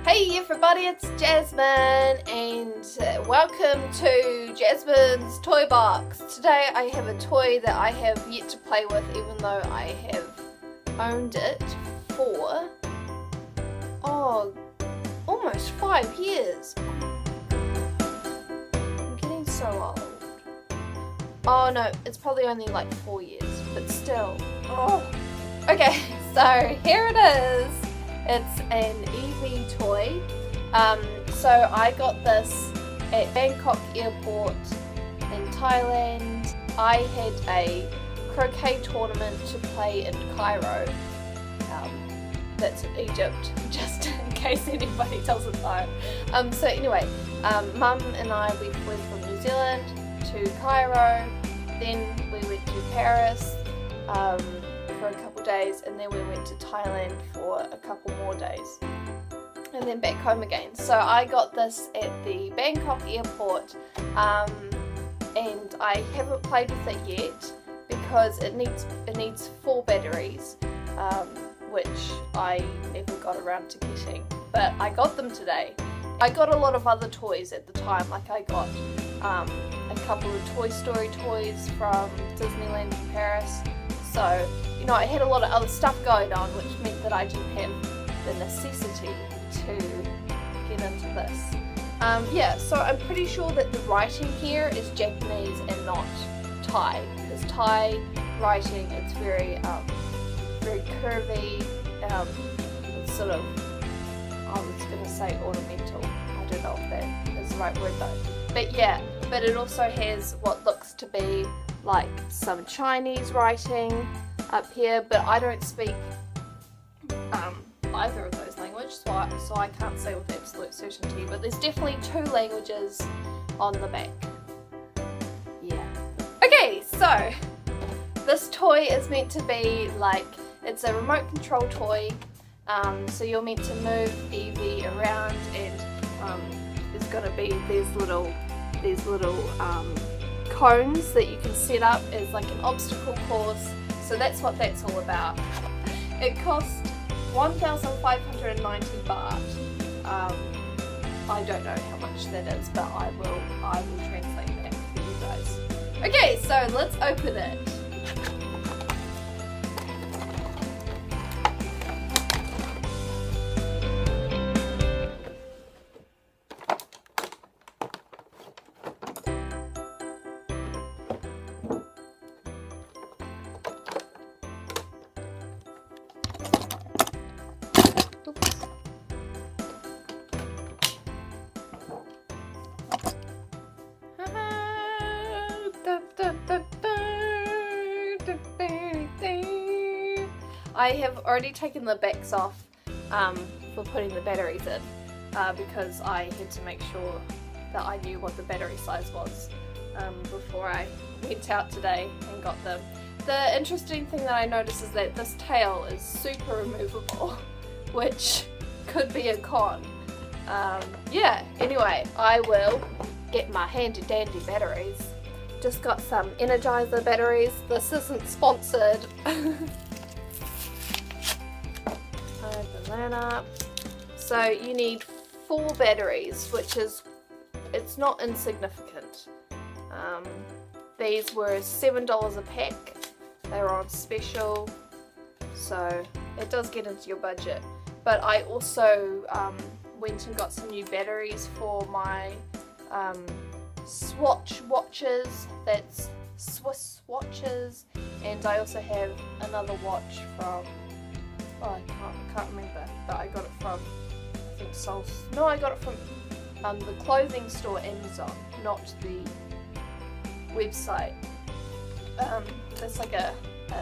Hey everybody, it's Jasmine and welcome to Jasmine's Toy Box. Today I have a toy that I have yet to play with, even though I have owned it for almost 5 years. I'm getting so old. Oh no, it's probably only like 4 years, but still. Okay, so here it is. It's an Eevee toy. So I got this at Bangkok airport in Thailand. I had a croquet tournament to play in Cairo. That's in Egypt, just in case anybody doesn't know. So anyway, Mum and I, we flew from New Zealand to Cairo, then we went to Paris for a couple days, and then we went to Thailand for a couple more days, and then back home again. So I got this at the Bangkok airport, and I haven't played with it yet because it needs 4 batteries, which I never got around to getting, but I got them today. I got a lot of other toys at the time, like I got a couple of Toy Story toys from Disneyland in Paris. So, you know, I had a lot of other stuff going on, which meant that I didn't have the necessity to get into this. Yeah, so I'm pretty sure that the writing here is Japanese and not Thai, because Thai writing, it's very curvy, it's sort of, I was going to say ornamental, I don't know if that is the right word though. But yeah, but it also has what looks to be like some Chinese writing up here, but I don't speak either of those languages, so I can't say with absolute certainty, but there's definitely 2 languages on the back. Yeah. Okay, so this toy is meant to be like, it's a remote control toy, so you're meant to move Eevee around, and there's going to be these little cones that you can set up as like an obstacle course, so that's what that's all about. It cost 1,590 baht. I don't know how much that is, but I will translate that for you guys. Okay, so let's open it. I have already taken the backs off for putting the batteries in because I had to make sure that I knew what the battery size was before I went out today and got them. The interesting thing that I noticed is that this tail is super removable, which could be a con. Yeah, anyway, I will get my handy dandy batteries. Just got some Energizer batteries. This isn't sponsored. Open that up. So you need 4 batteries, which is, it's not insignificant. These were $7 a pack. They were on special, so it does get into your budget. But I also went and got some new batteries for my Swatch watches, that's Swiss watches, and I also have another watch from, I can't remember, but I got it from, I think I got it from the clothing store Amazon, not the website. It's like a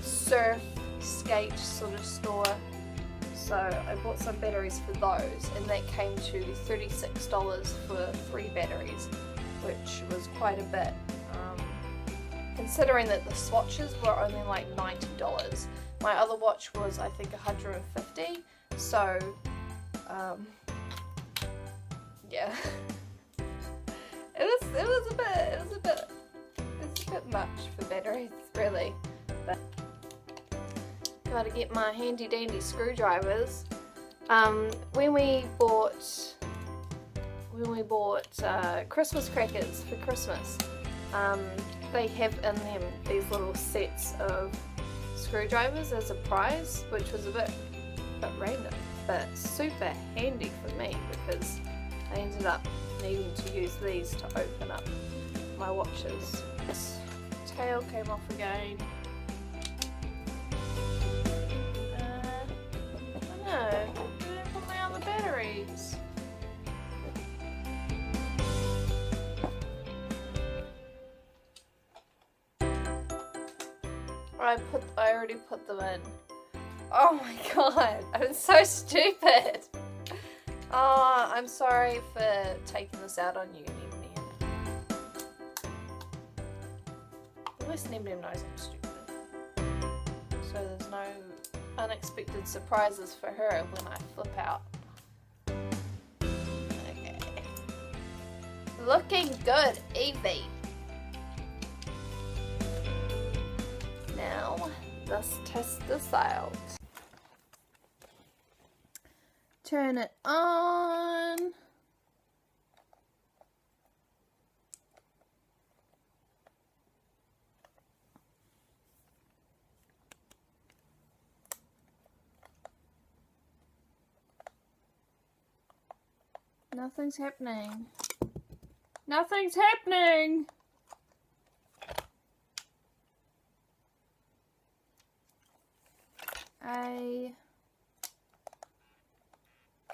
surf skate sort of store, so I bought some batteries for those, and that came to $36 for 3 batteries, which was quite a bit, considering that the swatches were only like $90. My other watch was, I think, $150, so yeah, it was a bit much for batteries, really. But gotta get my handy dandy screwdrivers When we bought Christmas crackers for Christmas, they have in them these little sets of screwdrivers as a prize, which was a bit random, but super handy for me because I ended up needing to use these to open up my watches. This tail came off again. No, I didn't put my other batteries. I already put them in. Oh my god, I'm so stupid. Oh, I'm sorry for taking this out on you, Nem. At least Nem knows I'm stupid. So there's no unexpected surprises for her when I flip out. Okay. Looking good, Eevee. Now, let's test this out. Turn it on. Nothing's happening. Nothing's happening!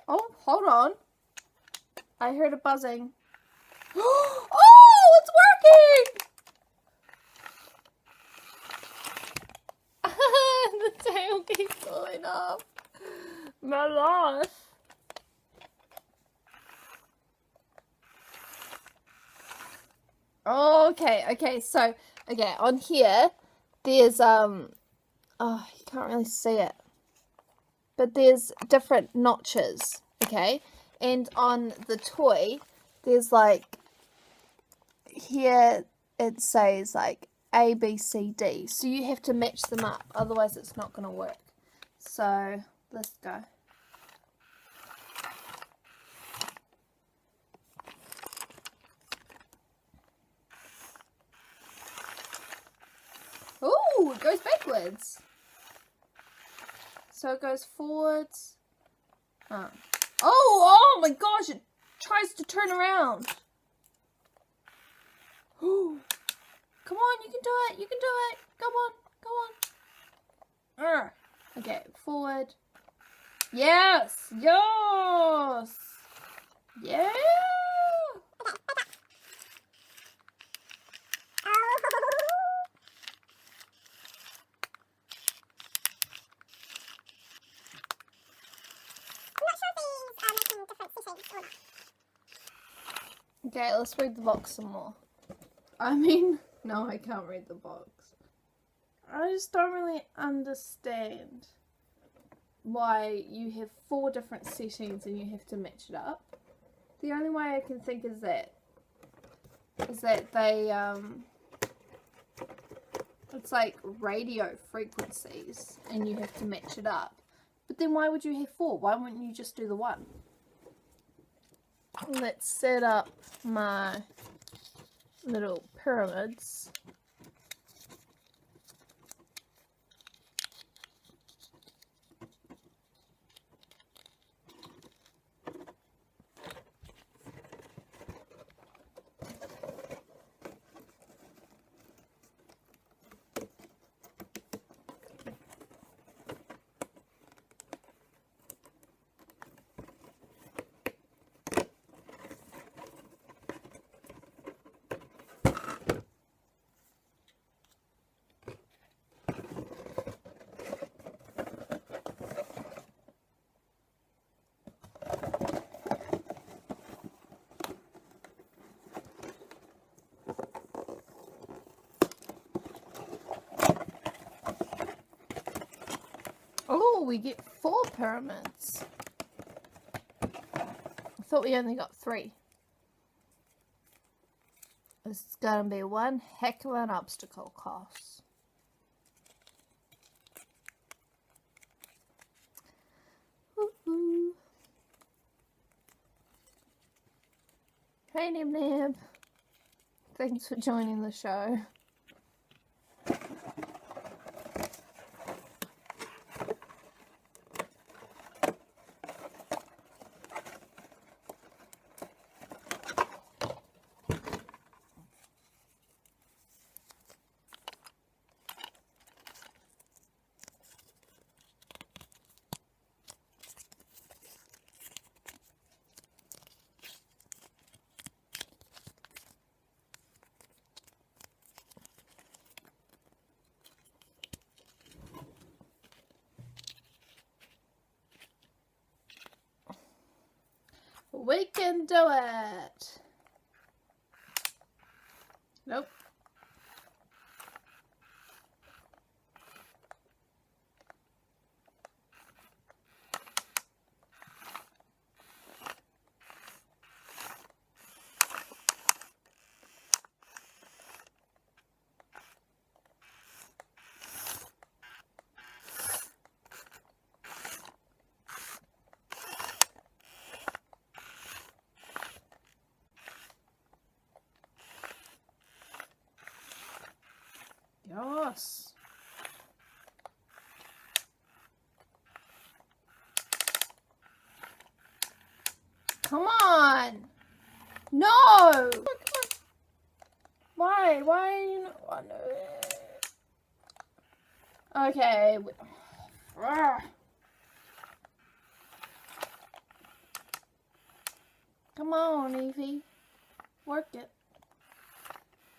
Oh, hold on. I heard a buzzing. Oh, it's working! The tail keeps falling off. My life. Okay, so, on here, there's, oh, you can't really see it, but there's different notches, okay, and on the toy, there's, like, here, it says, like, A, B, C, D, so you have to match them up, otherwise it's not going to work, so, let's go. Ooh, it goes backwards. So it goes forwards. Oh my gosh, it tries to turn around. Ooh. Come on, you can do it. You can do it. Come on. Okay, forward. Yes. Yes. Yeah. Okay, let's read the box some more. I mean, no, I can't read the box. I just don't really understand why you have 4 different settings and you have to match it up. The only way I can think is that they, it's like radio frequencies and you have to match it up. But then why would you have 4? Why wouldn't you just do the 1? Let's set up my little pyramids. Oh, we get 4 pyramids. I thought we only got 3. This is going to be one heck of an obstacle course. Woohoo. Hey Nib Nib. Thanks for joining the show. We can do it. Nope. Yes. Come on. No. Come on. Why? Why are you not? Oh, no. Okay. Come on, Eevee. Work it.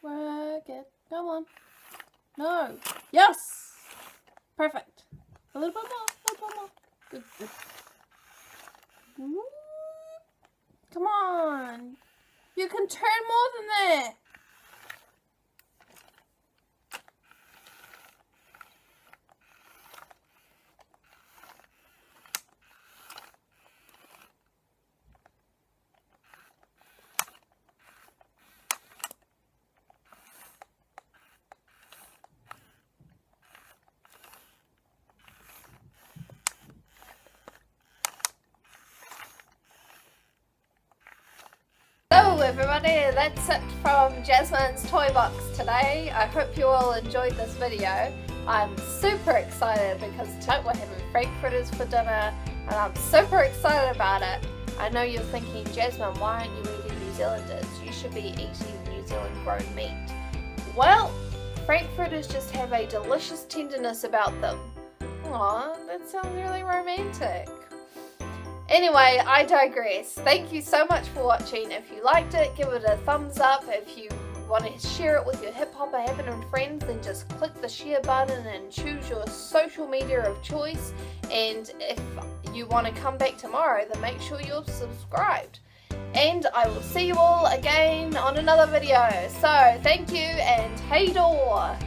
Work it. Come on. No. Yes. Perfect. A little bit more. A little bit more. Good. Good. Come on. You can turn more than that. So everybody, that's it from Jasmine's toy box today. I hope you all enjoyed this video. I'm super excited because tonight we're having frankfurters for dinner and I'm super excited about it. I know you're thinking, Jasmine, why aren't you eating New Zealanders? You should be eating New Zealand grown meat. Well, frankfurters just have a delicious tenderness about them. Aw, that sounds really romantic. Anyway, I digress. Thank you so much for watching. If you liked it, give it a thumbs up. If you want to share it with your hip hopper happening friends, then just click the share button and choose your social media of choice. And if you want to come back tomorrow, then make sure you're subscribed. And I will see you all again on another video. So, thank you and hey door!